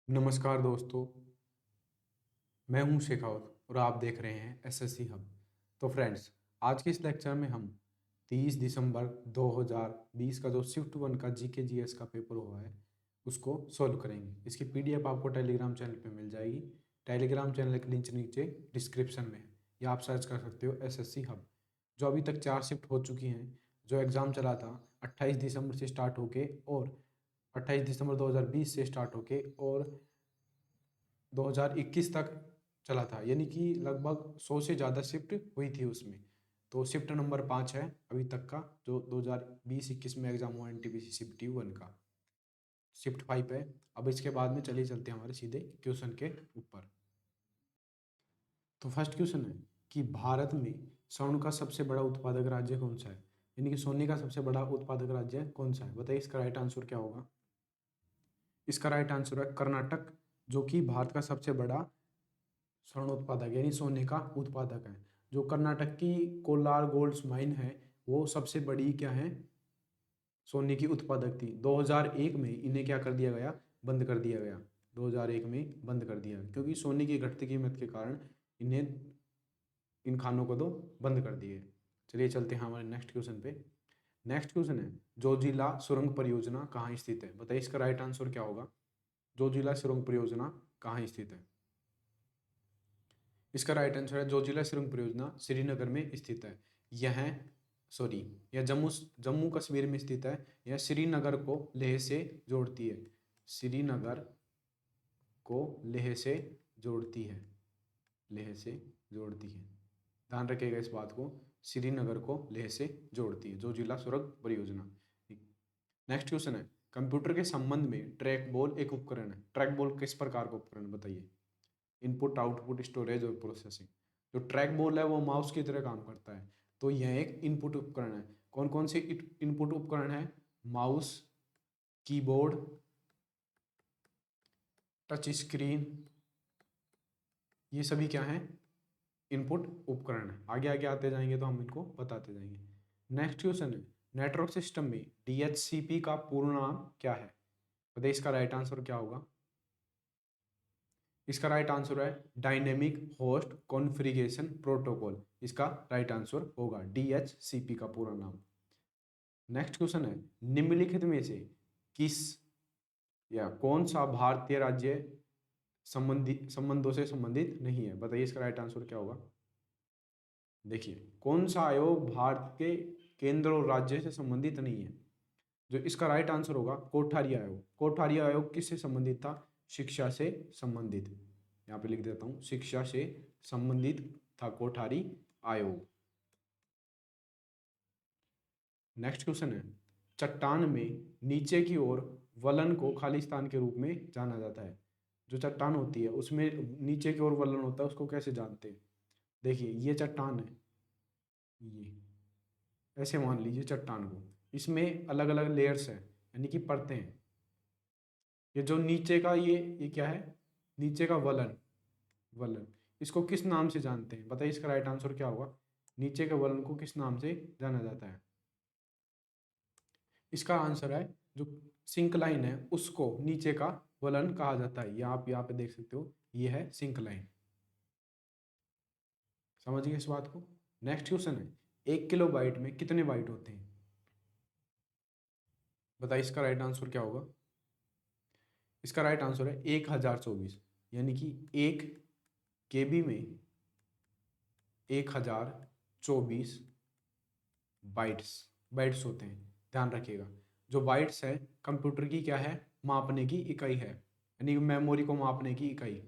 नमस्कार दोस्तों, मैं हूं शेखावत और आप देख रहे हैं एसएससी हब। तो फ्रेंड्स, आज के इस लेक्चर में हम 30 दिसंबर 2020 का जो शिफ्ट 1 का जीके जीएस का पेपर हुआ है उसको सॉल्व करेंगे। इसकी पीडीएफ आपको टेलीग्राम चैनल पे मिल जाएगी। टेलीग्राम चैनल की लिंक नीचे डिस्क्रिप्शन में है या आप सर्च कर सकते हो एसएससी हब। जो अभी तक 4 शिफ्ट हो चुकी हैं, जो एग्ज़ाम चला था 28 दिसंबर से स्टार्ट होके और 28 दिसंबर 2020 से स्टार्ट होके और 2021 तक चला था, यानी कि लगभग 100 से ज़्यादा शिफ्ट हुई थी उसमें। तो शिफ्ट नंबर 5 है अभी तक का, जो 2020-21 में एग्ज़ाम हुआ एनटीपीसी शिफ्ट 1 का। शिफ्ट 5 है। अब इसके बाद में चलिए चलते हैं हमारे सीधे क्वेश्चन के ऊपर। तो फर्स्ट क्वेश्चन है कि भारत में स्वर्ण का सबसे बड़ा उत्पादक राज्य कौन सा है, यानी कि सोने का सबसे बड़ा उत्पादक राज्य कौन सा है। बताइए इसका राइट आंसर क्या होगा। इसका राइट आंसर है कर्नाटक, जो कि भारत का सबसे बड़ा स्वर्ण उत्पादक यानी सोने का उत्पादक है। जो कर्नाटक की कोलार गोल्ड माइन है वो सबसे बड़ी क्या है, सोने की उत्पादक थी। 2001 में इन्हें क्या कर दिया गया, बंद कर दिया गया। 2001 में बंद कर दिया क्योंकि सोने की घटती कीमत के कारण इन्हें, इन खानों को तो बंद कर दिए। चलिए चलते हैं हमारे नेक्स्ट क्वेश्चन पे। नेक्स्ट क्वेश्चन है जोजिला सुरंग परियोजना कहाँ स्थित है। बताइए इसका राइट आंसर क्या होगा। जोजिला सुरंग परियोजना कहाँ स्थित है। इसका राइट आंसर है जोजिला सुरंग परियोजना श्रीनगर में स्थित है। यह सॉरी यह जम्मू जम्मू कश्मीर में स्थित है। यह श्रीनगर को लेह से जोड़ती है। श्रीनगर को लेह से जोड़ती है। लेह से जोड़ती है, ध्यान रखिएगा इस बात को। श्रीनगर को लेह से जोड़ती है जोजिला सुरंग परियोजना। नेक्स्ट क्वेश्चन है कंप्यूटर के संबंध में ट्रैक बॉल एक उपकरण है। ट्रैक बॉल किस प्रकार का उपकरण, बताइए। इनपुट आउटपुट स्टोरेज और प्रोसेसिंग। जो ट्रैक बॉल है वो माउस की तरह काम करता है। तो यह एक इनपुट उपकरण है। कौन कौन से इनपुट उपकरण है, माउस, कीबोर्ड, टच स्क्रीन, ये सभी क्या हैं, इनपुट उपकरण है। आगे आगे आते जाएंगे तो हम इनको बताते जाएंगे। नेक्स्ट क्वेश्चन है नेटवर्क सिस्टम में डीएचसीपी का पूर्ण नाम क्या है। बताइए इसका राइट आंसर क्या होगा। इसका राइट आंसर है डायनेमिक होस्ट कॉन्फ़िगरेशन प्रोटोकॉल। इसका राइट आंसर होगा डीएचसीपी का पूरा नाम। नेक्स्ट क्वेश्चन है निम्नलिखित में से किस या कौन सा भारतीय राज्य संबंधों से संबंधित नहीं है। बताइए इसका राइट आंसर क्या होगा। देखिए कौन सा आयोग भारत के केंद्र और राज्य से संबंधित नहीं है। जो इसका राइट आंसर होगा कोठारी आयोग। कोठारी आयोग किससे संबंधित था, शिक्षा से संबंधित। यहाँ पे लिख देता हूँ, शिक्षा से संबंधित था कोठारी आयोग। नेक्स्ट क्वेश्चन है चट्टान में नीचे की ओर वलन को खालिस्तान के रूप में जाना जाता है। जो चट्टान होती है उसमें नीचे की ओर वलन होता है, उसको कैसे जानते हैं। देखिए ये चट्टान है, ये ऐसे मान लीजिए चट्टान को, इसमें अलग अलग लेयर्स हैं यानी कि परतें हैं। ये जो नीचे का ये क्या है, नीचे का वलन, वलन इसको किस नाम से जानते हैं। बताइए इसका राइट आंसर क्या होगा। नीचे के वलन को किस नाम से जाना जाता है। इसका आंसर है जो सिंक लाइन है उसको नीचे का वलन कहा जाता है। ये आप यहाँ पे देख सकते हो, ये है सिंक लाइन। समझिए इस बात को। नेक्स्ट क्वेश्चन है 1 किलोबाइट में कितने बाइट होते हैं। बताइए इसका राइट आंसर क्या होगा। इसका राइट आंसर है 1024, यानी कि 1 KB में 1024 बाइट्स बाइट्स होते हैं। ध्यान रखिएगा जो बाइट्स है कंप्यूटर की क्या है, मापने की इकाई है, यानी मेमोरी को मापने की इकाई,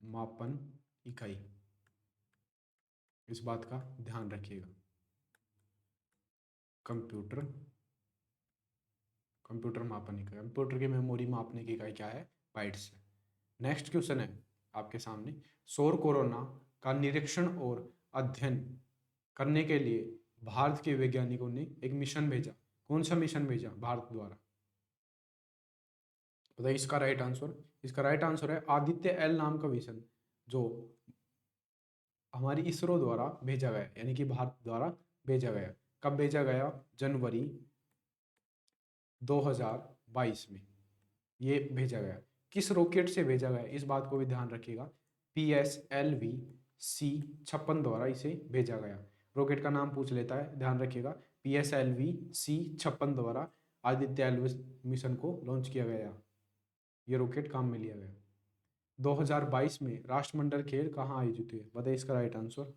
मापन इकाई। इस बात का ध्यान रखिएगा। कंप्यूटर कंप्यूटर मापन इकाई, कंप्यूटर की मेमोरी मापने की इकाई क्या है, बाइट्स है। नेक्स्ट क्वेश्चन है आपके सामने सौर कोरोना का निरीक्षण और अध्ययन करने के लिए भारत के वैज्ञानिकों ने एक मिशन भेजा। कौन सा मिशन भेजा भारत द्वारा। बताइए इसका राइट आंसर। इसका राइट आंसर है आदित्य एल नाम का मिशन, जो हमारी इसरो द्वारा भेजा गया, यानी कि भारत द्वारा भेजा गया। कब भेजा गया, जनवरी 2022 में ये भेजा गया। किस रॉकेट से भेजा गया, इस बात को भी ध्यान रखिएगा। PSLV-C-56 द्वारा इसे भेजा गया। रॉकेट का नाम पूछ लेता है, ध्यान रखिएगा। PSLV-C-56 द्वारा आदित्य एल मिशन को लॉन्च किया गया। ये रॉकेट काम में लिया गया। 2022 में राष्ट्रमंडल खेल कहाँ आयोजित हुए, बताइए इसका राइट आंसर।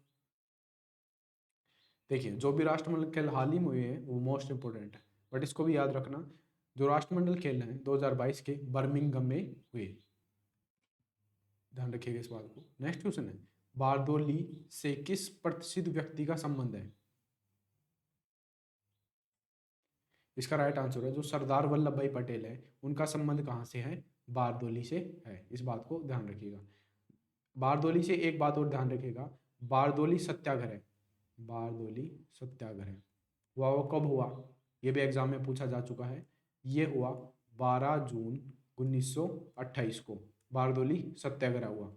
देखिए, जो भी राष्ट्रमंडल खेल हाल ही में हुए हैं वो मोस्ट इंपोर्टेंट है, बट इसको भी याद रखना। जो राष्ट्रमंडल खेल हैं 2022 के बर्मिंघम में हुए, ध्यान रखिएगा इस बात को। नेक्स्ट क्वेश्चन है, बारदोली से किस प्रसिद्ध व्यक्ति का संबंध है, इसका राइट आंसर है जो सरदार वल्लभ भाई पटेल है, उनका संबंध कहाँ से है, बारदोली से है। इस बात को ध्यान रखिएगा। बारदोली से एक बात और ध्यान रखिएगा, बारदोली सत्याग्रह, बारदोली सत्याग्रह हुआ वो कब हुआ, ये भी एग्जाम में पूछा जा चुका है। ये हुआ 12 जून 1928 को बारदोली सत्याग्रह हुआ,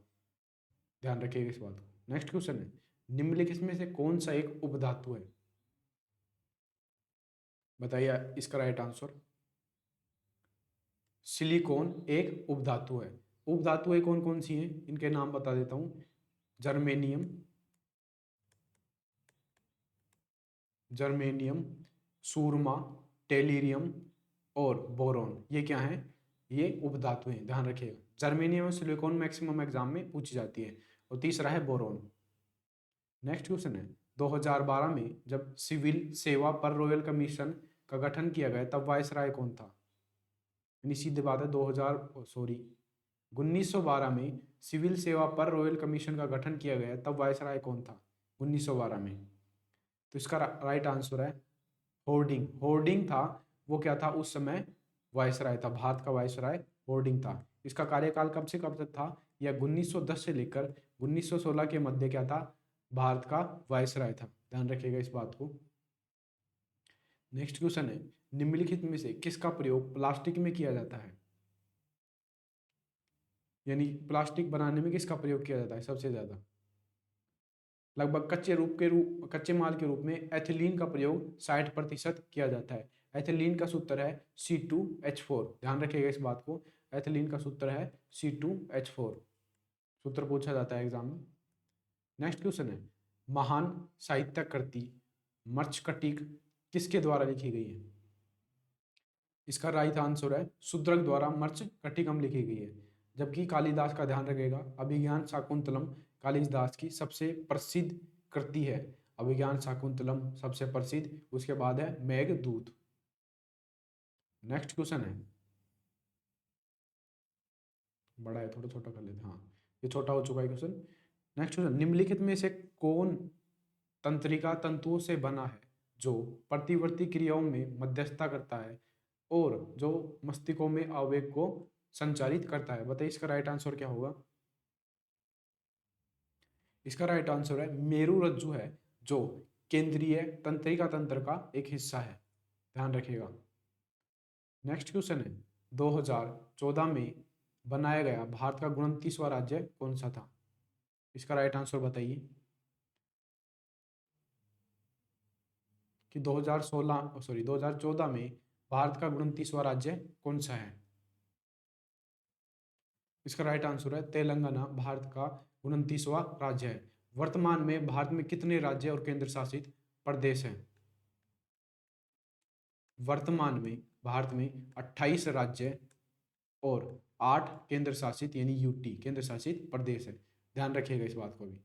ध्यान रखिएगा इस बात को। नेक्स्ट क्वेश्चन है, निम्नलिखित में से कौन सा एक उपधातु है, बताइए इसका राइट आंसर। सिलिकॉन एक उपधातु है। उपधातुएं कौन कौन सी हैं, इनके नाम बता देता हूं। जर्मेनियम, जर्मेनियम, सूरमा, टेलीरियम और बोरॉन, ये क्या है, ये उपधातु हैं, ध्यान रखिएगा। जर्मेनियम और सिलिकॉन मैक्सिमम एग्जाम में पूछी जाती है। और तीसरा है बोरॉन। नेक्स्ट क्वेश्चन है, 2012 में जब सिविल सेवा पर रॉयल कमीशन का गठन किया गया तब वायसराय कौन था, यानी सीधी बात है 1912 में सिविल सेवा पर रॉयल कमीशन का गठन किया गया तब वायसराय कौन था 1912 में, तो इसका राइट आंसर है होर्डिंग। होर्डिंग था, वो क्या था उस समय, वायसराय था, भारत का वायसराय होर्डिंग था। इसका कार्यकाल कब से कब तक था, या 1910 से लेकर 1916 के मध्य क्या था, भारत का वायसराय था, ध्यान रखिएगा इस बात को। नेक्स्ट क्वेश्चन है, निम्नलिखित में से किसका प्रयोग प्लास्टिक में किया जाता है, यानी प्लास्टिक बनाने में किसका प्रयोग किया जाता है सबसे ज्यादा, लगभग कच्चे माल के रूप में एथिलीन का प्रयोग 60% किया जाता है। एथिलीन का सूत्र है C2H4, ध्यान रखिएगा इस बात को। एथिलीन का सूत्र है C2H4, सूत्र पूछा जाता है एग्जाम में। नेक्स्ट क्वेश्चन है, महान साहित्य कृति मर्मस्कटिक किसके द्वारा लिखी गई है, इसका राइट आंसर है शूद्रक द्वारा मर्मस्कटिकम लिखी गई है। जबकि कालिदास का ध्यान रखिएगा, अभिज्ञान शाकुंतलम कालिदास की सबसे प्रसिद्ध कृति है। अभिज्ञान शाकुंतलम सबसे प्रसिद्ध, उसके बाद है मेघदूत। नेक्स्ट क्वेश्चन है, बड़ा है थोड़ा छोटा कर लेते हैं, हाँ ये छोटा हो चुका है क्वेश्चन। नेक्स्ट क्वेश्चन, निम्नलिखित में से कौन तंत्रिका तंतुओं से बना है जो प्रतिवर्ती क्रियाओं में मध्यस्थता करता है और जो मस्तिष्कों में आवेग को संचारित करता है, बताइए इसका राइट आंसर क्या होगा। इसका राइट आंसर है मेरु रज्जु है, जो केंद्रीय तंत्रिका तंत्र का एक हिस्सा है, ध्यान रखिएगा। नेक्स्ट क्वेश्चन है, 2014 में बनाया गया भारत का 29वां राज्य कौन सा था, इसका राइट आंसर बताइए कि 2014 में भारत का 29वां राज्य कौन सा है। इसका राइट आंसर है तेलंगाना भारत का 29वां राज्य है। वर्तमान में भारत में कितने राज्य और केंद्र शासित प्रदेश हैं, वर्तमान में भारत में 28 राज्य और 8 केंद्र शासित यानी यूटी केंद्र शासित प्रदेश है, ध्यान रखिएगा इस बात को भी।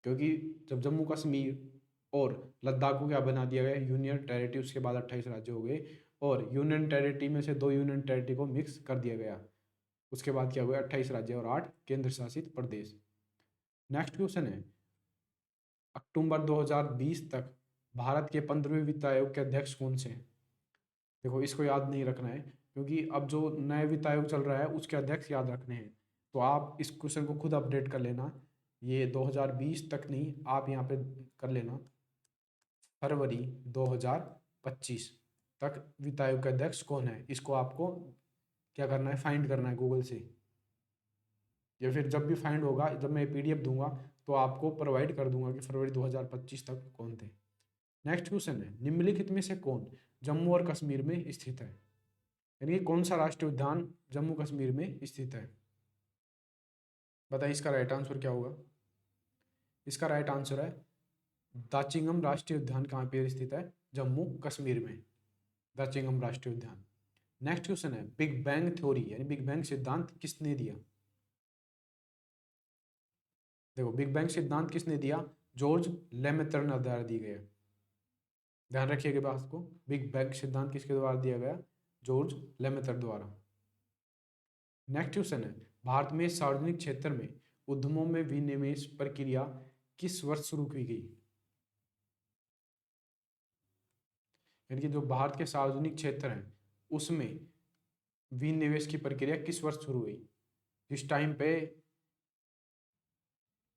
क्योंकि जब जम्मू कश्मीर और लद्दाख को क्या बना दिया गया यूनियन टेरिटरी, उसके बाद 28 राज्य हो गए, और यूनियन टेरिटरी में से 2 यूनियन टेरिटरी को मिक्स कर दिया गया, उसके बाद क्या हुआ 28 राज्य और 8 केंद्र शासित प्रदेश। नेक्स्ट क्वेश्चन है, अक्टूबर 2020 तक भारत के 15वें वित्त आयोग के अध्यक्ष कौन से हैं, देखो इसको याद नहीं रखना है क्योंकि अब जो नए वित्त आयोग चल रहा है उसके अध्यक्ष याद रखने हैं, तो आप इस क्वेश्चन को खुद अपडेट कर लेना। ये 2020 तक नहीं, आप यहाँ पे कर लेना फरवरी 2025 तक वित्त आयोग का अध्यक्ष कौन है, इसको आपको क्या करना है, फाइंड करना है गूगल से, या फिर जब भी फाइंड होगा, जब मैं PDF दूंगा तो आपको प्रोवाइड कर दूंगा कि फरवरी 2025 तक कौन थे। नेक्स्ट क्वेश्चन है, निम्नलिखित में से कौन जम्मू और कश्मीर में स्थित है, यानी कि कौन सा राष्ट्रीय उद्यान जम्मू कश्मीर में स्थित है? बताइए इसका राइट आंसर क्या होगा? इसका राइट आंसर है दाचिंगम राष्ट्रीय उद्यान। कहाँ पे स्थित है? जम्मू कश्मीर में दाचिंगम राष्ट्रीय उद्यान। नेक्स्ट क्वेश्चन है बिग बैंग थ्योरी यानी बिग बैंग सिद्धांत किसने दिया? देखो बिग बैंग सिद्धांत किसने दिया? जॉर्ज लेमेटर द्वारा दी गया। ध्यान रखिएगा बात को, बिग बैंग सिद्धांत किसके द्वारा दिया गया? जॉर्ज लेमेटर द्वारा। नेक्स्ट क्वेश्चन है भारत में सार्वजनिक क्षेत्र में उद्यमों में विनिवेश प्रक्रिया किस वर्ष शुरू की गई? यानी कि जो भारत के सार्वजनिक क्षेत्र हैं उसमें विनिवेश की प्रक्रिया किस वर्ष शुरू हुई? जिस टाइम पे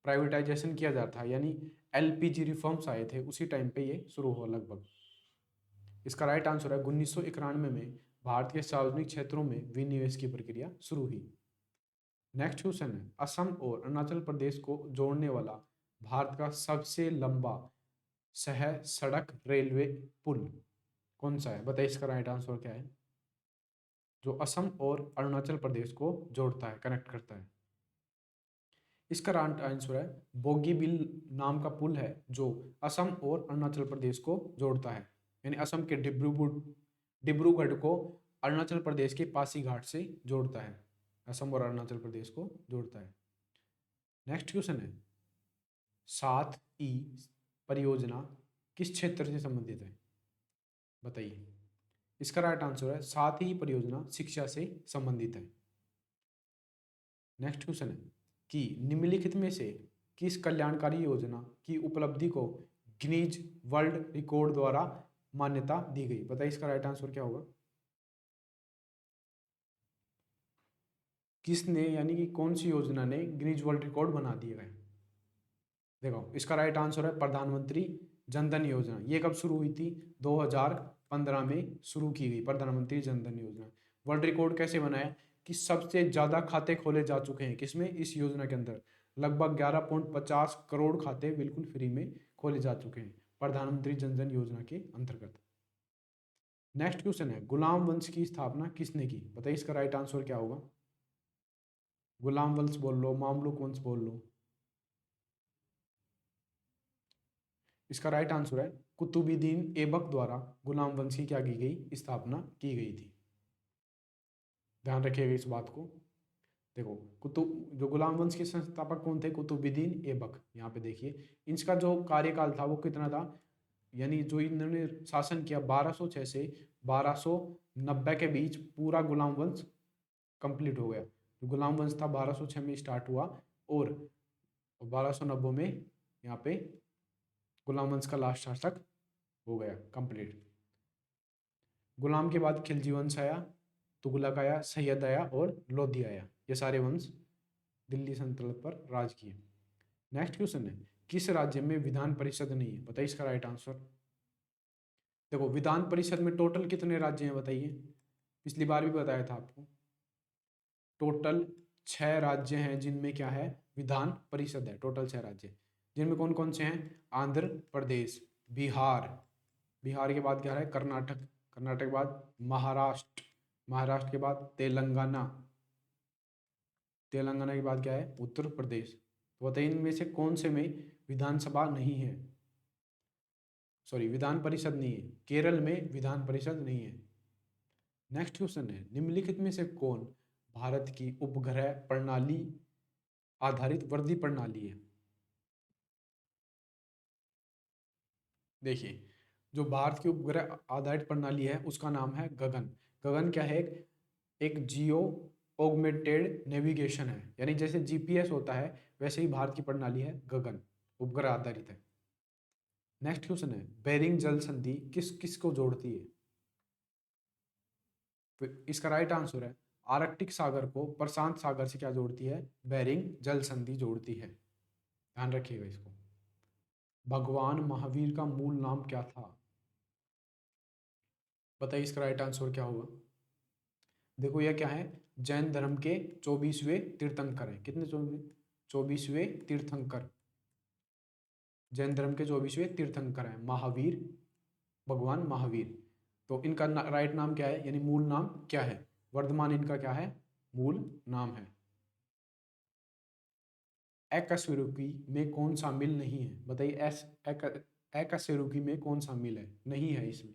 प्राइवेटाइजेशन किया जाता था यानी एलपीजी रिफॉर्म्स आए थे उसी टाइम पे ये शुरू हुआ लगभग। इसका राइट आंसर है 1991 में भारत के सार्वजनिक क्षेत्रों में विनिवेश की प्रक्रिया शुरू हुई। नेक्स्ट क्वेश्चन है असम और अरुणाचल प्रदेश को जोड़ने वाला भारत का सबसे लंबा सह सड़क रेलवे पुल कौन सा है? बताइए इसका राइट आंसर क्या है? जो असम और अरुणाचल प्रदेश को जोड़ता है, कनेक्ट करता है। इसका राइट आंसर है बोगीबिल नाम का पुल है जो असम और अरुणाचल प्रदेश को जोड़ता है। यानी असम के डिब्रूगढ़ को अरुणाचल प्रदेश के पासीघाट से जोड़ता है। असम और अरुणाचल प्रदेश को जोड़ता है। नेक्स्ट क्वेश्चन है 7E परियोजना किस क्षेत्र से संबंधित है? बताइए इसका राइट आंसर है 7E परियोजना शिक्षा से संबंधित है। नेक्स्ट क्वेश्चन है कि निम्नलिखित में से किस कल्याणकारी योजना की उपलब्धि को गिनीज वर्ल्ड रिकॉर्ड द्वारा मान्यता दी गई? बताइए इसका राइट आंसर क्या होगा? किसने यानी कि कौन सी योजना ने गिनीज वर्ल्ड रिकॉर्ड बना दिया है? देखो इसका राइट आंसर है प्रधानमंत्री जनधन योजना। ये कब शुरू हुई थी? 2015 में शुरू की गई प्रधानमंत्री जनधन योजना। वर्ल्ड रिकॉर्ड कैसे बनाया? कि सबसे ज़्यादा खाते खोले जा चुके हैं किसमें? इस योजना के अंदर लगभग 11.50 करोड़ खाते बिल्कुल फ्री में खोले जा चुके हैं प्रधानमंत्री जनधन योजना के अंतर्गत। नेक्स्ट क्वेश्चन है गुलाम वंश की स्थापना किसने की? बताइए इसका राइट आंसर क्या होगा? गुलाम वंश बोल लो, मामलुक वंश बोल लो। इसका राइट आंसर है कुतुबुद्दीन ऐबक द्वारा गुलाम वंश की क्या की गई? स्थापना की गई थी। ध्यान रखिएगा इस बात को। देखो कुतुब जो गुलाम वंश के संस्थापक कौन थे? कुतुबुद्दीन ऐबक। यहाँ पे देखिए इनका जो कार्यकाल था वो कितना था? यानी जो इन्होंने शासन किया 1206 से 1290 के बीच पूरा गुलाम वंश कंप्लीट हो गया। जो गुलाम वंश था 1206 में स्टार्ट हुआ और 1290 में यहाँ पे गुलाम वंश का लास्ट शासक हो गया कंप्लीट। गुलाम के बाद खिलजी वंश आया, तुगलक आया, सैयद आया और लोधी आया। ये सारे वंश दिल्ली सल्तनत पर राज किए। नेक्स्ट क्वेश्चन है किस राज्य में विधान परिषद नहीं है? बताइए इसका राइट आंसर। देखो विधान परिषद में टोटल कितने राज्य हैं बताइए? पिछली बार भी बताया था आपको। टोटल 6 राज्य हैं जिनमें क्या है? विधान परिषद है। टोटल 6 राज्य जिनमें कौन कौन से हैं? आंध्र प्रदेश, बिहार, बिहार के बाद क्या है? कर्नाटक, कर्नाटक के बाद महाराष्ट्र, महाराष्ट्र के बाद तेलंगाना, तेलंगाना के बाद क्या है? उत्तर प्रदेश। तो बताइए इनमें से कौन से में विधानसभा नहीं है? सॉरी विधान परिषद नहीं है। केरल में विधान परिषद नहीं है। नेक्स्ट क्वेश्चन है निम्नलिखित में से कौन भारत की उपग्रह प्रणाली आधारित वर्दी प्रणाली है? देखिए जो भारत की उपग्रह आधारित प्रणाली है उसका नाम है गगन। गगन क्या है? एक जियो ऑगमेंटेड नेविगेशन है। यानी जैसे जीपीएस होता है वैसे ही भारत की प्रणाली है गगन, उपग्रह आधारित है। नेक्स्ट क्वेश्चन है बेरिंग जल संधि किस किस को जोड़ती है? तो इसका राइट आंसर है आर्कटिक सागर को प्रशांत सागर से क्या जोड़ती है? बेरिंग जल संधि जोड़ती है। ध्यान रखिएगा इसको। भगवान महावीर का मूल नाम क्या था? बताइए इसका राइट आंसर क्या होगा? देखो यह क्या है? जैन धर्म के 24वें तीर्थंकर हैं। कितने? 24वें तीर्थंकर। जैन धर्म के 24वें तीर्थंकर हैं महावीर, भगवान महावीर। तो इनका राइट नाम क्या है, यानी मूल नाम क्या है? वर्धमान इनका क्या है? मूल नाम है। एकशेरुकी में कौन सा मिल नहीं है? बताइए, एकशेरुकी में कौन सा मिल है, नहीं है इसमें?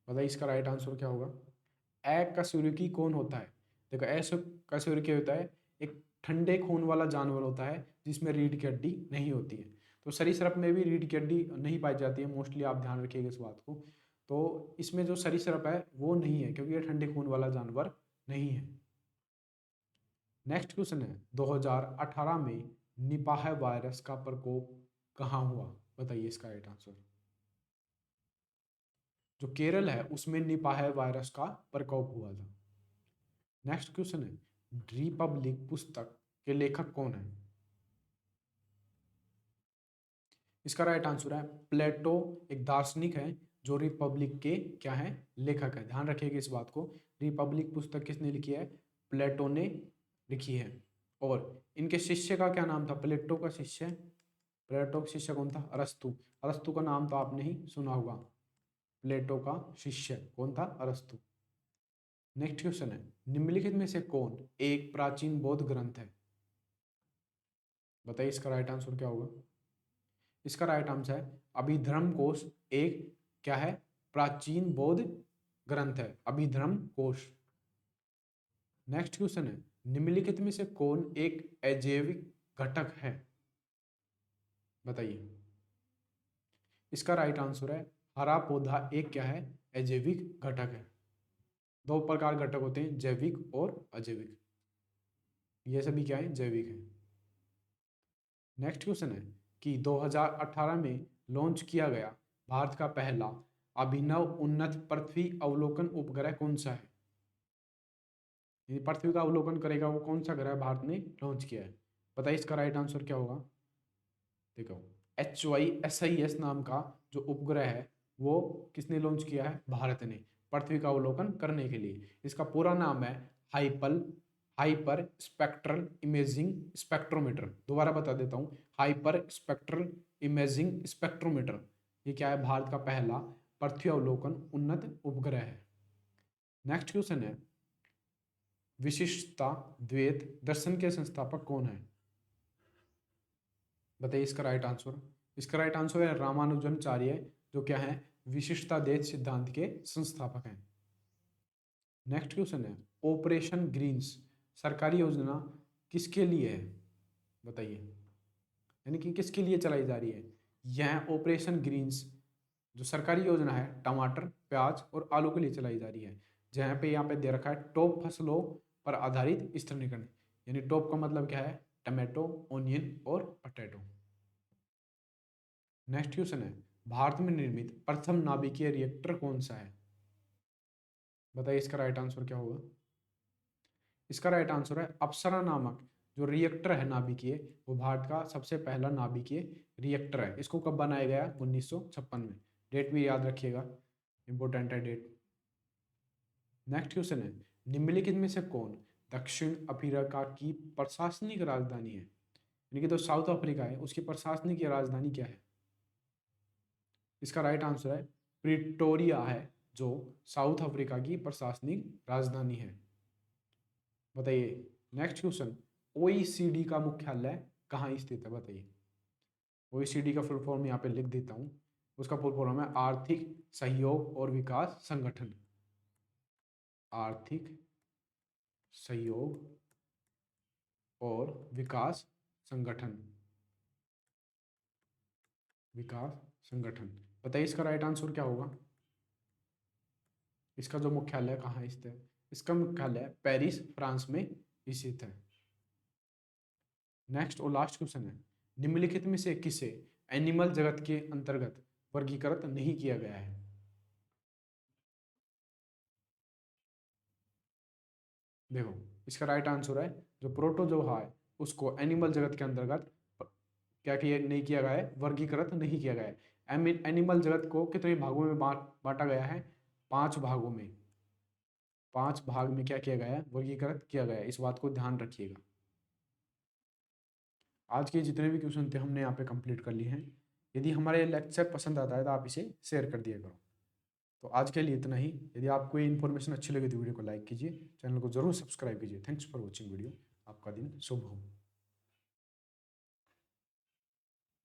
बताइए इसका राइट आंसर क्या होगा? एकशेरुकी कौन होता है? देखो, एकशेरुकी होता है एक ठंडे खून वाला जानवर होता है जिसमें रीढ़ की हड्डी नहीं होती है। तो सरीसृप में भी रीढ़ की हड्डी नहीं पाई जाती है मोस्टली, आप ध्यान रखिएगा इस बात को। तो इसमें जो सरीसृप है वो नहीं है, क्योंकि ये ठंडे खून वाला जानवर नहीं है। नेक्स्ट क्वेश्चन है, 2018 में निपाह वायरस का प्रकोप कहाँ हुआ? बताइए इसका राइट आंसर। जो केरल है उसमें निपाह वायरस का प्रकोप हुआ था। नेक्स्ट क्वेश्चन है, रिपब्लिक पुस्तक के लेखक कौन है? इसका राइट आंसर है प्लेटो, एक दार्शनिक है जो रिपब्लिक के क्या है? लेखक है। ध्यान रखिएगा इस बात को। रिपब्लिक पुस्तक किसने लिखी है? प्लेटो ने लिखी है। और इनके शिष्य का क्या नाम था? प्लेटो का शिष्य, प्लेटो का शिष्य कौन था? अरस्तु। अरस्तु का नाम तो आपने ही सुना होगा। प्लेटो का शिष्य कौन था? अरस्तु। नेक्स्ट क्वेश्चन है, निम्नलिखित में से कौन एक प्राचीन बौद्ध ग्रंथ है? बताइए इसका राइट आंसर क्या होगा? इसका राइट आंसर है अभिधर्म कोश, एक क्या है? प्राचीन बौद्ध ग्रंथ है, अभिधर्म कोश। नेक्स्ट क्वेश्चन है, निम्नलिखित में से कौन एक अजैविक घटक है? बताइए। इसका राइट आंसर है हरा पौधा एक क्या है? अजैविक घटक है। दो प्रकार घटक होते हैं, जैविक और अजैविक। ये सभी क्या है? जैविक है। नेक्स्ट क्वेश्चन है कि 2018 में लॉन्च किया गया भारत का पहला अभिनव उन्नत पृथ्वी अवलोकन उपग्रह कौन सा है? पृथ्वी का अवलोकन करेगा वो कौन सा ग्रह भारत ने लॉन्च किया है? बताइए इसका राइट आंसर क्या होगा? देखो, HYSIS नाम का जो उपग्रह है वो किसने लॉन्च किया है? भारत ने, पृथ्वी का अवलोकन करने के लिए। इसका पूरा नाम है हाइपर स्पेक्ट्रल इमेजिंग स्पेक्ट्रोमीटर। दोबारा बता देता हूँ, हाइपर स्पेक्ट्रल इमेजिंग स्पेक्ट्रोमीटर। ये क्या है? भारत का पहला पृथ्वी अवलोकन उन्नत उपग्रह है। नेक्स्ट क्वेश्चन है, विशिष्टता द्वैत दर्शन के संस्थापक कौन है? बताइए इसका राइट आंसर। इसका राइट आंसर है रामानुजनाचार्य, जो क्या है? विशिष्टता द्वैत सिद्धांत के संस्थापक हैं। नेक्स्ट क्वेश्चन है, ऑपरेशन ग्रीन्स सरकारी योजना किसके लिए है? बताइए, यानी कि किसके लिए चलाई जा रही है? यह ऑपरेशन ग्रीन्स जो सरकारी योजना है टमाटर, प्याज और आलू के लिए चलाई जा रही है। जहाँ पे यहाँ पे दे रखा है टॉप फसलों पर आधारित स्तरीकरण, यानी टॉप का मतलब क्या है? टमाटो, ओनियन और पटेटो। नेक्स्ट क्वेश्चन है, भारत में निर्मित प्रथम नाभिकीय रिएक्टर कौन सा है? बताइए इसका राइट आंसर क्या होगा? इसका राइट आंसर है अप्सरा नामक जो रिएक्टर है नाभिकीय, वो भारत का सबसे पहला नाभिकीय रिएक्टर है। इसको कब बनाया गया? 1956 में। डेट भी याद रखिएगा, इंपॉर्टेंट है डेट। नेक्स्ट क्वेश्चन है, निम्नलिखित में से कौन दक्षिण अफ्रीका की प्रशासनिक राजधानी है? यानी कि जो साउथ अफ्रीका है उसकी प्रशासनिक राजधानी क्या है? इसका राइट आंसर है प्रिटोरिया है, जो साउथ अफ्रीका की प्रशासनिक राजधानी है। बताइए। नेक्स्ट क्वेश्चन, OECD का मुख्यालय कहाँ स्थित है? बताइए। OECD का फुल फॉर्म यहाँ पे लिख देता हूँ। उसका फुल फॉर्म है आर्थिक सहयोग और विकास संगठन। आर्थिक सहयोग और विकास संगठन। विकास संगठन। बताइए इसका राइट आंसर क्या होगा? इसका जो मुख्यालय कहाँ स्थित है? इसका मुख्यालय पेरिस, फ्रांस में स्थित है। नेक्स्ट और लास्ट क्वेश्चन है, निम्नलिखित में से किसे एनिमल जगत के अंतर्गत वर्गीकृत नहीं किया गया है? देखो, इसका राइट आंसर है जो प्रोटोजोआ है उसको एनिमल जगत के अंतर्गत क्या किया नहीं किया गया है? वर्गीकृत नहीं किया गया है। एनिमल जगत को कितने भागों में बांटा गया है? 5 भागों में। 5 भाग में क्या किया गया है? वर्गीकृत किया गया है। इस बात को ध्यान रखिएगा। आज के जितने भी क्वेश्चन थे हमने यहाँ पे कंप्लीट कर लिए हैं। यदि हमारा ये लेक्चर पसंद आता है तो आप इसे शेयर कर दिया करो। तो आज के लिए इतना ही। यदि आपको ये इन्फॉर्मेशन अच्छी लगी तो वीडियो को लाइक कीजिए, चैनल को जरूर सब्सक्राइब कीजिए। Thanks for watching video. आपका दिन शुभ हो।